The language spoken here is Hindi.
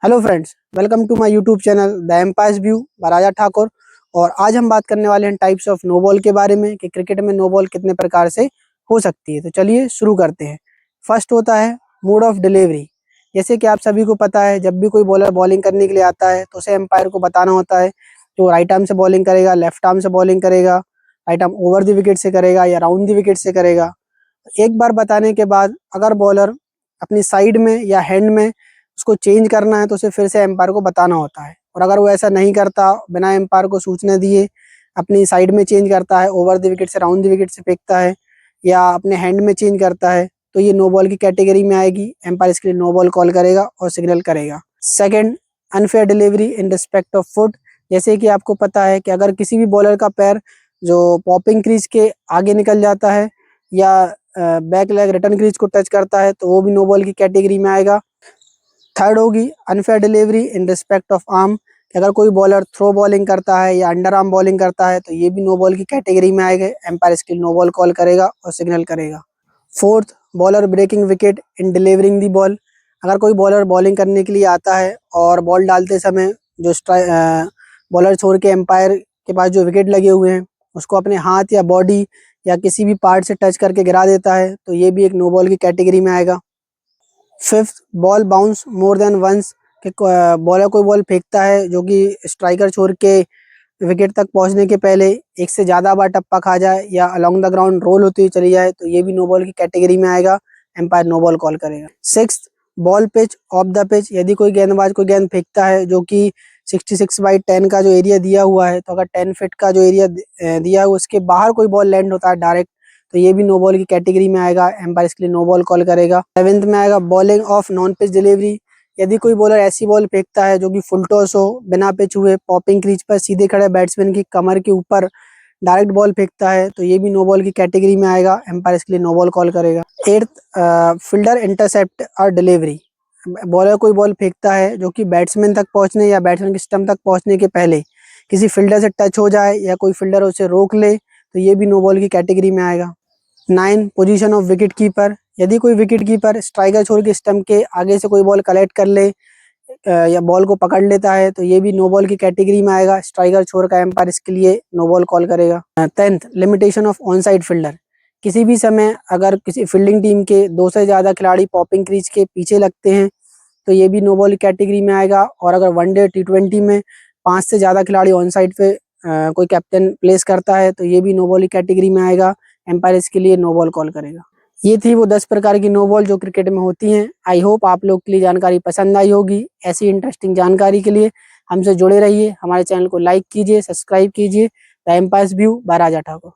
Hello friends, welcome to my YouTube channel the empires view by Raja Thakur. और आज हम बात करने वाले हैं टाइप्स ऑफ नो बॉल के बारे में कि क्रिकेट में नो बॉल कितने प्रकार से हो सकती है। तो चलिए शुरू करते हैं। फर्स्ट होता है मोड ऑफ डिलीवरी। जैसे कि आप सभी को पता है, जब भी कोई बॉलर बॉलिंग करने के लिए आता है तो उसे एम्पायर को बताना होता है कि वो राइट आर्म से बॉलिंग करेगा, लेफ्ट आर्म से बॉलिंग करेगा, right arm over the wicket से करेगा या राउंड द विकेट से करेगा। एक बार बताने के बाद अगर बॉलर अपनी साइड में या हैंड में उसको चेंज करना है तो उसे फिर से एम्पायर को बताना होता है। और अगर वो ऐसा नहीं करता, बिना एम्पायर को सूचना दिए अपनी साइड में चेंज करता है, ओवर द विकेट से राउंड द विकेट से फेंकता है या अपने हैंड में चेंज करता है, तो ये नो बॉल की कैटेगरी में आएगी। एम्पायर इसके लिए नो बॉल कॉल करेगा और सिग्नल करेगा। Second, unfair delivery in respect of foot. जैसे कि आपको पता है कि अगर किसी भी बॉलर का पैर जो पॉपिंग क्रीज के आगे निकल जाता है या बैक लेग रिटर्न क्रीज को टच करता है तो वो भी नो बॉल की कैटेगरी में आएगा। थर्ड होगी unfair delivery in respect of arm. अगर कोई बॉलर थ्रो बॉलिंग करता है या अंडर आर्म बॉलिंग करता है तो ये भी नो बॉल की कैटेगरी में आएगा। एम्पायर इसके लिए नो बॉल कॉल करेगा और सिग्नल करेगा। Fourth, bowler breaking wicket in delivering the ball. अगर कोई बॉलर बॉलिंग करने के लिए आता है और बॉल डालते समय जो बॉलर छोड़ के एम्पायर के पास जो विकेट लगे हुए हैं उसको अपने हाथ या बॉडी या किसी भी पार्ट से टच करके गिरा देता है तो ये भी एक नो बॉल की कैटेगरी में आएगा। Fifth, ball bounce more than once. कि बॉलर कोई बॉल फेंकता है जो कि स्ट्राइकर छोड़ के विकेट तक पहुंचने के पहले एक से ज़्यादा बार टप्पा खा जाए या अलोंग द ग्राउंड रोल होती हुई चली जाए तो ये भी नो बॉल की कैटेगरी में आएगा। एम्पायर नो बॉल कॉल करेगा। Sixth, ball pitch of the pitch. यदि कोई गेंदबाज कोई गेंद फेंकता है जो कि 66/10 का जो एरिया दिया हुआ है, तो अगर 10 फीट का जो एरिया दिया है उसके बाहर कोई बॉल लैंड होता है डायरेक्ट तो ये भी नो बॉल की कैटेगरी में आएगा। एम्पायर इसके लिए नो बॉल कॉल करेगा। सेवेंथ में आएगा bowling of non pitch delivery. यदि कोई बॉलर ऐसी बॉल फेंकता है जो कि फुल टॉस हो, बिना पिच हुए पॉपिंग क्रीज पर सीधे खड़े बैट्समैन की कमर के ऊपर डायरेक्ट बॉल फेंकता है तो ये भी नो बॉल की कैटेगरी में आएगा। एम्पायर इसके लिए नो बॉल कॉल करेगा। एट्थ, फील्डर इंटरसेप्ट और डिलीवरी। बॉलर कोई बॉल फेंकता है जो कि बैट्समैन तक पहुंचने या बैट्समैन के स्टंप तक पहुंचने के पहले किसी फील्डर से टच हो जाए या कोई फील्डर उसे रोक ले तो ये भी नो बॉल की कैटेगरी में आएगा। 9, पोजीशन ऑफ विकेट कीपर। यदि कोई विकेट कीपर स्ट्राइकर छोड़ के स्टंप के आगे से कोई बॉल कलेक्ट कर ले या बॉल को पकड़ लेता है तो ये भी नो बॉल की कैटेगरी में आएगा। स्ट्राइकर छोड़ का एम्पायर इसके लिए नो बॉल कॉल करेगा। 10th, limitation of on side fielder. किसी भी समय अगर किसी फील्डिंग टीम के 2 से ज़्यादा खिलाड़ी पॉपिंग क्रीज के पीछे लगते हैं तो ये भी नो बॉल की कैटेगरी में आएगा। और अगर वनडे T20 में 5 से ज़्यादा खिलाड़ी ऑन साइड पे कोई कैप्टन प्लेस करता है तो ये भी नो बॉल की कैटेगरी में आएगा। एम्पायर इसके लिए नो बॉल कॉल करेगा। ये थी वो 10 प्रकार की नो बॉल जो क्रिकेट में होती हैं। आई होप आप लोग के लिए जानकारी पसंद आई होगी। ऐसी इंटरेस्टिंग जानकारी के लिए हमसे जुड़े रहिए। हमारे चैनल को लाइक कीजिए, सब्सक्राइब कीजिए। The empires view by Raja Thakur.